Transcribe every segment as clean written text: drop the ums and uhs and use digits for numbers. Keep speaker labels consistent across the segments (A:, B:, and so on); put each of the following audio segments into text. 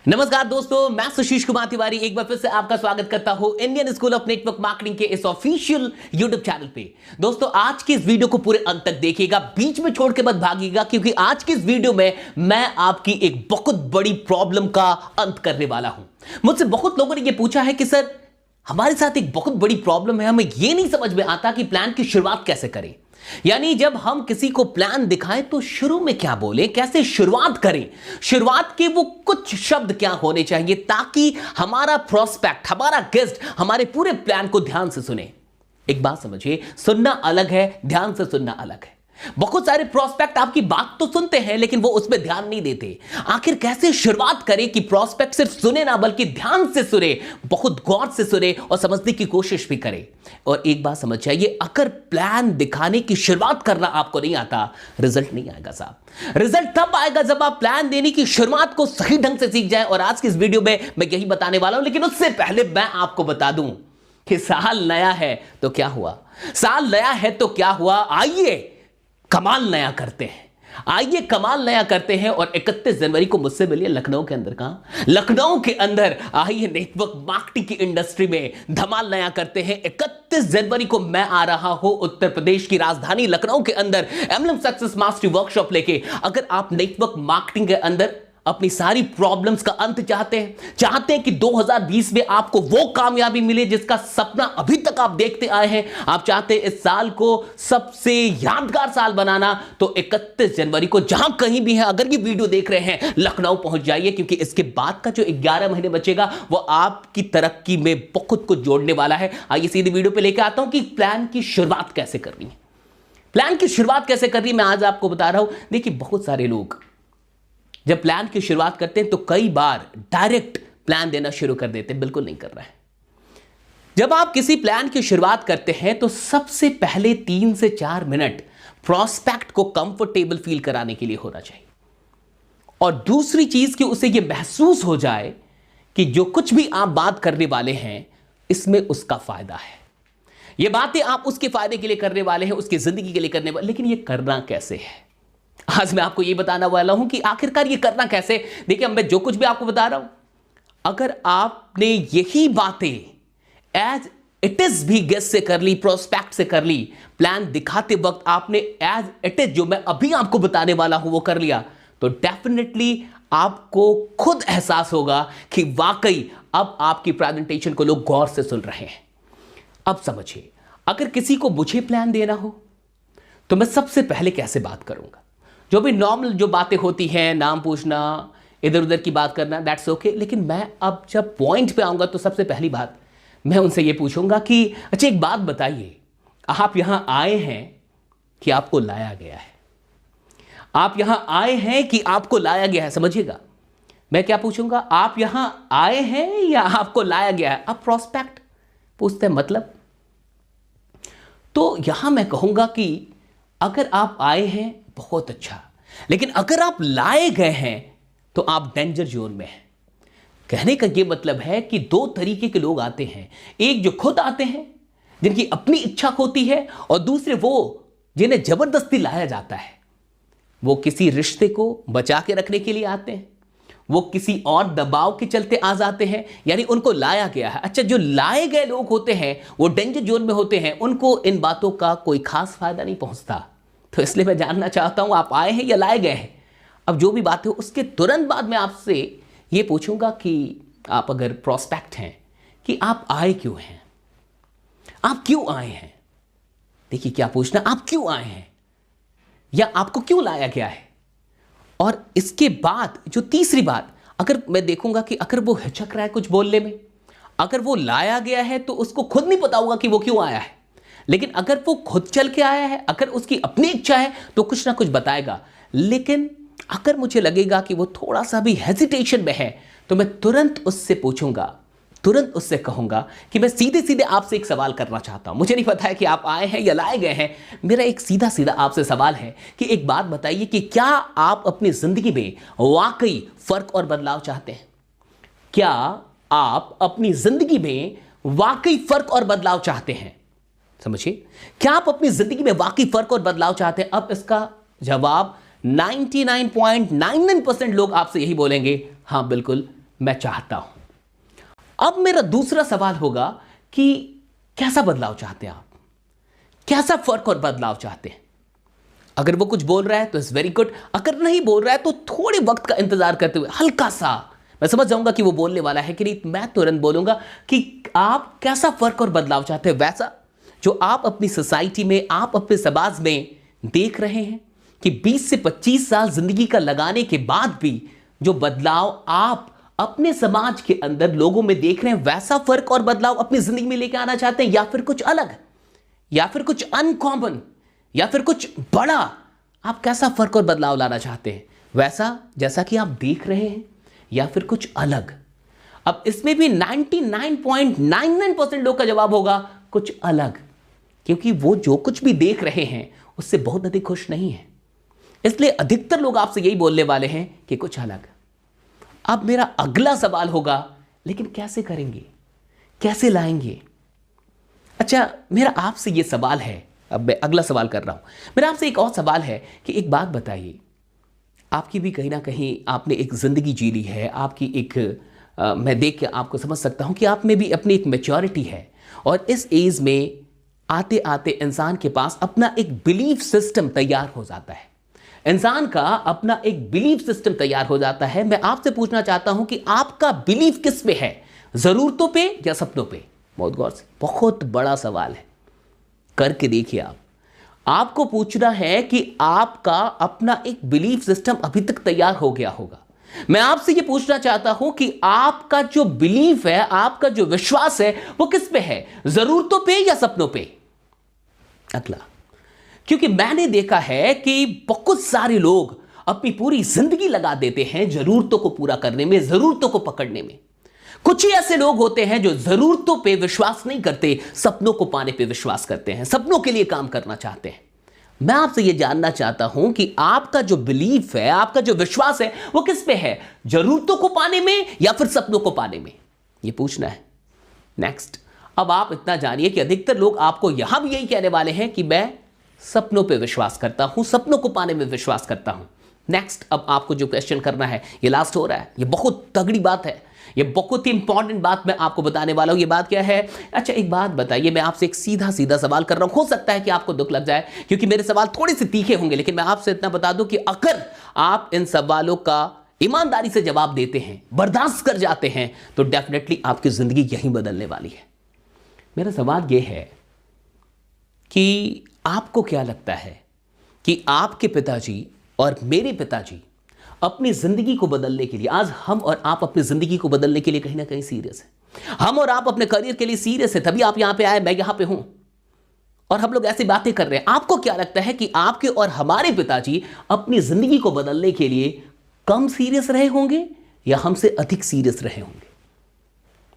A: नमस्कार दोस्तों, मैं सुशीष कुमार तिवारी एक बार फिर से आपका स्वागत करता हूं Indian school of network marketing के इस ऑफिशियल यूट्यूब चैनल पे। दोस्तों, आज की इस वीडियो को पूरे अंत तक देखिएगा, बीच में छोड़ के मत भागिएगा, क्योंकि आज की इस वीडियो में मैं आपकी एक बहुत बड़ी प्रॉब्लम का अंत करने वाला हूं। मुझसे बहुत लोगों ने यह पूछा है कि सर, हमारे साथ एक बहुत बड़ी प्रॉब्लम है, हमें यह नहीं समझ में आता कि प्लान की शुरुआत कैसे करें। यानी जब हम किसी को प्लान दिखाएं तो शुरू में क्या बोलें, कैसे शुरुआत करें, शुरुआत के वो कुछ शब्द क्या होने चाहिए ताकि हमारा प्रोस्पेक्ट, हमारा गेस्ट हमारे पूरे प्लान को ध्यान से सुने। एक बात समझिए, सुनना अलग है, ध्यान से सुनना अलग है। बहुत सारे प्रोस्पेक्ट आपकी बात तो सुनते हैं लेकिन वो उस पर ध्यान नहीं देते। आखिर कैसे शुरुआत करें कि प्रोस्पेक्ट सिर्फ सुने ना बल्कि ध्यान से सुने, बहुत गौर से सुने और समझने की कोशिश भी करे। और एक बात समझ जाइए, अगर प्लान दिखाने की शुरुआत करना आपको नहीं आता, रिजल्ट नहीं आएगा साहब। रिजल्ट तब आएगा जब आप प्लान देने की शुरुआत को सही ढंग से सीख जाए। और आज की इस वीडियो में मैं यही बताने वाला हूं, लेकिन उससे पहले मैं आपको बता दूं कि साल नया है तो क्या हुआ, साल नया है तो क्या हुआ। आइए कमाल नया करते हैं, आइए कमाल नया करते हैं। और 31 जनवरी को मुझसे मिलिए लखनऊ के अंदर। कहां? लखनऊ के अंदर। आइए नेटवर्क मार्केटिंग की इंडस्ट्री में धमाल नया करते हैं। 31 जनवरी को मैं आ रहा हूं उत्तर प्रदेश की राजधानी लखनऊ के अंदर एमएलएम सक्सेस मास्टरी वर्कशॉप लेके। अगर आप नेटवर्क मार्केटिंग के अंदर अपनी सारी प्रॉब्लम्स का अंत चाहते हैं कि 2020 में आपको वो कामयाबी मिले जिसका सपना अभी तक आप देखते आए हैं, आप चाहते हैं इस साल को सबसे यादगार साल बनाना, तो 31 जनवरी को जहां कहीं भी है, अगर ये वीडियो देख रहे हैं, लखनऊ पहुंच जाइए, क्योंकि इसके बाद का जो 11 महीने बचेगा वो आपकी तरक्की में बहुत कुछ जोड़ने वाला है। आइए सीधी वीडियो पे लेकर आता हूं कि प्लान की शुरुआत कैसे करनी है। प्लान की शुरुआत कैसे करनी है मैं आज आपको बता रहा हूं। देखिए, बहुत सारे लोग जब प्लान की शुरुआत करते हैं तो कई बार डायरेक्ट प्लान देना शुरू कर देते हैं। बिल्कुल नहीं कर रहा है। जब आप किसी प्लान की शुरुआत करते हैं तो सबसे पहले 3 से 4 मिनट प्रोस्पेक्ट को कंफर्टेबल फील कराने के लिए होना चाहिए। और दूसरी चीज कि उसे यह महसूस हो जाए कि जो कुछ भी आप बात करने वाले हैं इसमें उसका फायदा है। यह बातें आप उसके फायदे के लिए करने वाले हैं, उसकी जिंदगी के लिए करने वाले। लेकिन यह करना कैसे है, आज मैं आपको यह बताना वाला हूं कि आखिरकार ये करना कैसे। देखिए, मैं जो कुछ भी आपको बता रहा हूं, अगर आपने यही बातें एज इट इज भी गेस्ट से कर ली, प्रोस्पेक्ट से कर ली, प्लान दिखाते वक्त आपने एज इट इज जो मैं अभी आपको बताने वाला हूं वो कर लिया, तो डेफिनेटली आपको खुद एहसास होगा कि वाकई अब आपकी प्रेजेंटेशन को लोग गौर से सुन रहे हैं। अब समझिए, अगर किसी को मुझे प्लान देना हो तो मैं सबसे पहले कैसे बात करूंगा। जो भी नॉर्मल जो बातें होती हैं, नाम पूछना, इधर उधर की बात करना, दैट्स ओके। लेकिन मैं अब जब पॉइंट पे आऊंगा तो सबसे पहली बात मैं उनसे ये पूछूंगा कि अच्छा एक बात बताइए, आप यहां आए हैं कि आपको लाया गया है? आप यहां आए हैं कि आपको लाया गया है? समझिएगा, मैं क्या पूछूंगा, आप यहां आए हैं या आपको लाया गया है? आप प्रोस्पेक्ट पूछते हैं मतलब। तो यहां मैं कहूंगा कि अगर आप आए हैं बहुत अच्छा, लेकिन अगर आप लाए गए हैं तो आप डेंजर जोन में हैं। कहने का यह मतलब है कि 2 तरीके के लोग आते हैं। एक जो खुद आते हैं, जिनकी अपनी इच्छा होती है, और दूसरे वो जिन्हें जबरदस्ती लाया जाता है। वो किसी रिश्ते को बचा के रखने के लिए आते हैं, वो किसी और दबाव के चलते आ जाते हैं, यानी उनको लाया गया है। अच्छा, जो लाए गए लोग होते हैं वो डेंजर जोन में होते हैं, उनको इन बातों का कोई खास फायदा नहीं पहुंचता। तो इसलिए मैं जानना चाहता हूं, आप आए हैं या लाए गए हैं। अब जो भी बात है उसके तुरंत बाद मैं आपसे ये पूछूंगा कि आप अगर प्रोस्पेक्ट हैं कि आप आए क्यों हैं, आप क्यों आए हैं। देखिए, क्या पूछना, आप क्यों आए हैं या आपको क्यों लाया गया है। और इसके बाद जो तीसरी बात, अगर मैं देखूंगा कि अगर वो हिचक रहा है कुछ बोलने में, अगर वो लाया गया है तो उसको खुद नहीं पता होगा कि वो क्यों आया है। लेकिन अगर वो खुद चल के आया है, अगर उसकी अपनी इच्छा है तो कुछ ना कुछ बताएगा। लेकिन अगर मुझे लगेगा कि वो थोड़ा सा भी हेजिटेशन में है तो मैं तुरंत उससे पूछूंगा, तुरंत उससे कहूंगा कि मैं सीधे सीधे आपसे एक सवाल करना चाहता हूं। मुझे नहीं पता है कि आप आए हैं या लाए गए हैं, मेरा एक सीधा सीधा आपसे सवाल है कि एक बात बताइए कि क्या आप अपनी जिंदगी में वाकई फर्क और बदलाव चाहते हैं? क्या आप अपनी जिंदगी में वाकई फर्क और बदलाव चाहते हैं? समझिए, क्या आप अपनी जिंदगी में वाकई फर्क और बदलाव चाहते हैं? अब इसका जवाब 99.99% लोग आपसे यही बोलेंगे, हां बिल्कुल मैं चाहता हूं। अब मेरा दूसरा सवाल होगा कि कैसा बदलाव चाहते हैं आप, कैसा फर्क और बदलाव चाहते हैं। अगर वो कुछ बोल रहा है तो इट्स वेरी गुड, अगर नहीं बोल रहा है तो थोड़े वक्त का इंतजार करते हुए हल्का सा मैं समझ जाऊंगा कि वो बोलने वाला है कि नहीं, मैं तुरंत बोलूंगा कि आप कैसा फर्क और बदलाव चाहते हैं, वैसा जो आप अपनी सोसाइटी में, आप अपने समाज में देख रहे हैं कि 20 से 25 साल जिंदगी का लगाने के बाद भी जो बदलाव आप अपने समाज के अंदर लोगों में देख रहे हैं, वैसा फर्क और बदलाव अपनी जिंदगी में लेके आना चाहते हैं, या फिर कुछ अलग, या फिर कुछ अनकॉमन, या फिर कुछ बड़ा। आप कैसा फर्क और बदलाव लाना चाहते हैं, वैसा जैसा कि आप देख रहे हैं, या फिर कुछ अलग। अब इसमें भी 99.99% लोग का जवाब होगा कुछ अलग, क्योंकि वो जो कुछ भी देख रहे हैं उससे बहुत अधिक खुश नहीं है। इसलिए अधिकतर लोग आपसे यही बोलने वाले हैं कि कुछ अलग। अब मेरा अगला सवाल होगा, लेकिन कैसे करेंगे, कैसे लाएंगे? अच्छा, मेरा आपसे यह सवाल है, अब मैं अगला सवाल कर रहा हूं। मेरा आपसे एक और सवाल है कि एक बात बताइए, आपकी भी कहीं ना कहीं आपने एक जिंदगी जी ली है, आपकी एक मैं देख के आपको समझ सकता हूं कि आप में भी अपनी एक मैच्योरिटी है, और इस एज में आते आते इंसान के पास अपना एक बिलीफ सिस्टम तैयार हो जाता है। इंसान का अपना एक बिलीफ सिस्टम तैयार हो जाता है। मैं आपसे पूछना चाहता हूं कि आपका बिलीफ किस पे है, जरूरतों पे या सपनों पे? बहुत गौर से, बहुत बड़ा सवाल है, करके देखिए आप। आपको पूछना है कि आपका अपना एक बिलीफ सिस्टम अभी तक तैयार हो गया होगा। मैं आपसे यह पूछना चाहता हूं कि आपका जो बिलीफ है, आपका जो विश्वास है, वो किस पे है, जरूरतों पे या सपनों पे? अगला, क्योंकि मैंने देखा है कि बहुत सारे लोग अपनी पूरी जिंदगी लगा देते हैं जरूरतों को पूरा करने में, जरूरतों को पकड़ने में। कुछ ही ऐसे लोग होते हैं जो जरूरतों पे विश्वास नहीं करते, सपनों को पाने पे विश्वास करते हैं, सपनों के लिए काम करना चाहते हैं। मैं आपसे यह जानना चाहता हूं कि आपका जो बिलीफ है, आपका जो विश्वास है, वो किस पे है, जरूरतों को पाने में या फिर सपनों को पाने में? यह पूछना है। नेक्स्ट, अब आप इतना जानिए कि अधिकतर लोग आपको यहां भी यही कहने वाले हैं कि मैं सपनों पे विश्वास करता हूं, सपनों को पाने में विश्वास करता हूं। नेक्स्ट, अब आपको जो क्वेश्चन करना है, ये लास्ट हो रहा है, ये बहुत तगड़ी बात है, ये बहुत ही इंपॉर्टेंट बात मैं आपको बताने वाला हूं। ये बात क्या है? अच्छा, एक बात बताइए, मैं आपसे एक सीधा सीधा सवाल कर रहा हूं, हो सकता है कि आपको दुख लग जाए क्योंकि मेरे सवाल थोड़े से तीखे होंगे, लेकिन मैं आपसे इतना बता दूं कि अगर आप इन सवालों का ईमानदारी से जवाब देते हैं, बर्दाश्त कर जाते हैं, तो डेफिनेटली आपकी जिंदगी यहीं बदलने वाली है। मेरा सवाल यह है कि आपको क्या लगता है कि आपके पिताजी और मेरे पिताजी अपनी जिंदगी को बदलने के लिए, आज हम और आप अपनी जिंदगी को बदलने के लिए कहीं ना कहीं सीरियस है। हम और आप अपने करियर के लिए सीरियस है, तभी आप यहां पे आए, मैं यहां पे हूं और हम लोग ऐसी बातें कर रहे हैं। आपको क्या लगता है कि आपके और हमारे पिताजी अपनी जिंदगी को बदलने के लिए कम सीरियस रहे होंगे या हमसे अधिक सीरियस रहे होंगे?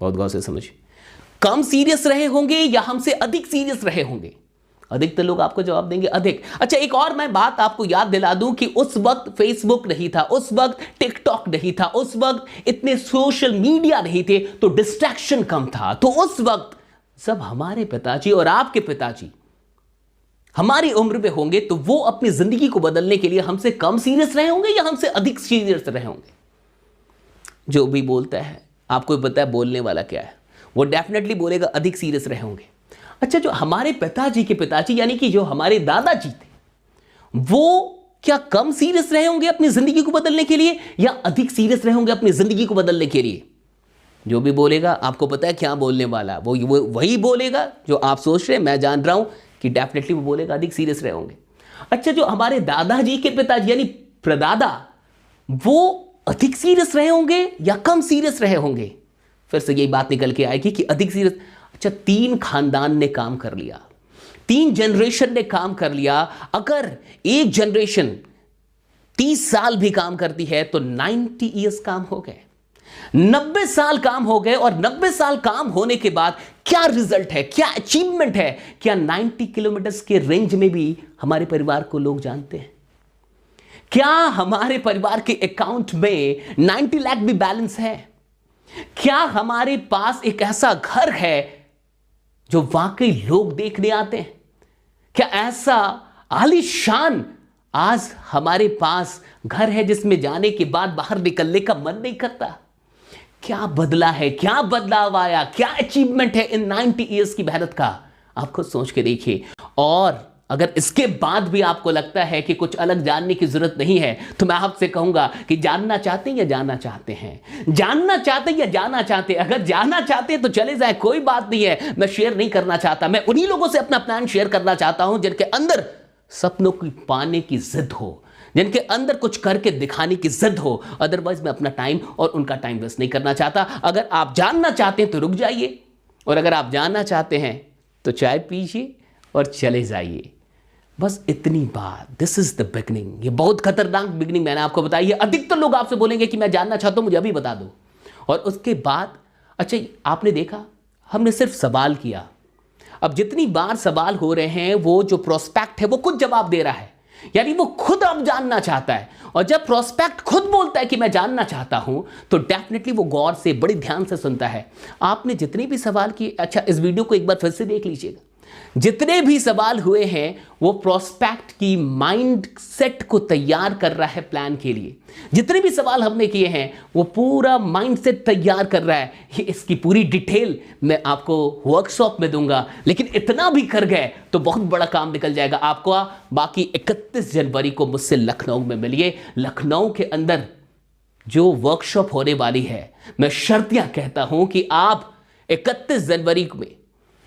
A: बहुत गौर से समझिए, कम सीरियस रहे होंगे या हमसे अधिक सीरियस रहे होंगे? अधिकतर लोग आपको जवाब देंगे अधिक। अच्छा, एक और मैं बात आपको याद दिला दूं कि उस वक्त फेसबुक नहीं था, उस वक्त टिकटॉक नहीं था, उस वक्त इतने सोशल मीडिया नहीं थे, तो डिस्ट्रैक्शन कम था। तो उस वक्त जब हमारे पिताजी और आपके पिताजी हमारी उम्र में होंगे, तो वो अपनी जिंदगी को बदलने के लिए हमसे कम सीरियस रहे होंगे या हमसे अधिक सीरियस रहे होंगे? जो भी बोलता है, आपको पता है बोलने वाला क्या है, वो डेफिनेटली बोलेगा अधिक सीरियस रहे होंगे। अच्छा, जो हमारे पिताजी के पिताजी यानी कि जो हमारे दादाजी थे, वो क्या कम सीरियस रहे होंगे अपनी जिंदगी को बदलने के लिए या अधिक सीरियस रहे होंगे अपनी जिंदगी को बदलने के लिए? जो भी बोलेगा, आपको पता है क्या बोलने वाला, वो वही बोलेगा जो आप सोच रहे हैं। मैं जान रहा हूं कि डेफिनेटली वो बोलेगा अधिक सीरियस रहे होंगे। अच्छा, जो हमारे दादाजी के पिताजी यानी प्रदादा, वो अधिक सीरियस रहे होंगे या कम सीरियस रहे होंगे? फिर से यही बात निकल के आएगी कि अधिक सीरियस। अच्छा, 3 खानदान ने काम कर लिया, 3 जनरेशन ने काम कर लिया। अगर एक जनरेशन 30 साल भी काम करती है तो 90 ईयर्स काम हो गए, 90 साल काम हो गए। और 90 साल काम होने के बाद क्या रिजल्ट है, क्या अचीवमेंट है? क्या 90 किलोमीटर के रेंज में भी हमारे परिवार को लोग जानते हैं? क्या हमारे परिवार के अकाउंट में 90 लाख भी बैलेंस है? क्या हमारे पास एक ऐसा घर है जो वाकई लोग देखने आते हैं? क्या ऐसा आलीशान आज हमारे पास घर है जिसमें जाने के बाद बाहर निकलने का मन नहीं करता? क्या बदला है, क्या बदलाव आया, क्या अचीवमेंट है इन 90 ईयर्स की मेहनत का, आप खुद सोच के देखिए। और अगर इसके बाद भी आपको लगता है कि कुछ अलग जानने की जरूरत नहीं है, तो मैं आपसे कहूंगा कि जानना चाहते हैं या जानना चाहते हैं, जानना चाहते हैं या जानना चाहते हैं। अगर जानना चाहते हैं तो चले जाए, कोई बात नहीं है। मैं शेयर नहीं करना चाहता, मैं उन्हीं लोगों से अपना प्लान शेयर करना चाहता हूं जिनके अंदर सपनों की पाने की जिद हो, जिनके अंदर कुछ करके दिखाने की जिद हो। अदरवाइज मैं अपना टाइम और उनका टाइम वेस्ट नहीं करना चाहता। अगर आप जानना चाहते हैं तो रुक जाइए, और अगर आप जानना चाहते हैं तो चाय पीजिए और चले जाइए। बस इतनी बात। This is the beginning. ये बहुत खतरनाक बिगनिंग मैंने आपको बताई है। अधिकतर लोग आपसे बोलेंगे कि मैं जानना चाहता हूं, मुझे अभी बता दो। और उसके बाद अच्छा, आपने देखा हमने सिर्फ सवाल किया। अब जितनी बार सवाल हो रहे हैं, वो जो प्रोस्पेक्ट है वो खुद जवाब दे रहा है, यानी वो खुद अब जानना चाहता है। और जब प्रोस्पेक्ट खुद बोलता है कि मैं जानना चाहता हूं, तो डेफिनेटली वो गौर से, बड़ी ध्यान से सुनता है। आपने जितने भी सवाल किए, अच्छा इस वीडियो को एक बार फिर से देख लीजिएगा, जितने भी सवाल हुए हैं वो प्रोस्पेक्ट की माइंड सेट को तैयार कर रहा है प्लान के लिए। जितने भी सवाल हमने किए हैं वो पूरा माइंड सेट तैयार कर रहा है। ये इसकी पूरी डिटेल मैं आपको वर्कशॉप में दूंगा, लेकिन इतना भी कर गए तो बहुत बड़ा काम निकल जाएगा आपको। बाकी 31 जनवरी को मुझसे लखनऊ में मिलिए। लखनऊ के अंदर जो वर्कशॉप होने वाली है, मैं शर्तियां कहता हूं कि आप 31 जनवरी में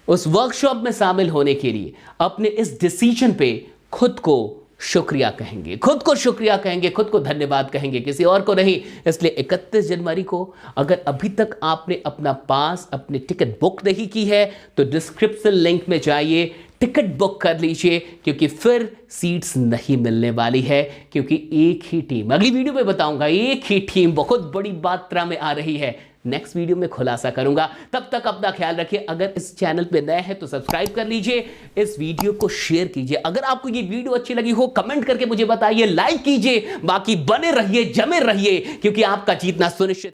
A: उस वर्कशॉप में शामिल होने के लिए अपने इस डिसीजन पे खुद को शुक्रिया कहेंगे, खुद को शुक्रिया कहेंगे, खुद को धन्यवाद कहेंगे, किसी और को नहीं। इसलिए 31 जनवरी को अगर अभी तक आपने अपना पास, अपनी टिकट बुक नहीं की है तो डिस्क्रिप्शन लिंक में जाइए, टिकट बुक कर लीजिए, क्योंकि फिर सीट्स नहीं मिलने वाली है। क्योंकि एक ही टीम, अगली वीडियो में बताऊंगा, एक ही टीम बहुत बड़ी मात्रा में आ रही है। नेक्स्ट वीडियो में खुलासा करूंगा। तब तक अपना ख्याल रखिए। अगर इस चैनल पे नए हैं तो सब्सक्राइब कर लीजिए, इस वीडियो को शेयर कीजिए। अगर आपको ये वीडियो अच्छी लगी हो कमेंट करके मुझे बताइए, लाइक कीजिए। बाकी बने रहिए, जमे रहिए, क्योंकि आपका जीतना सुनिश्चित।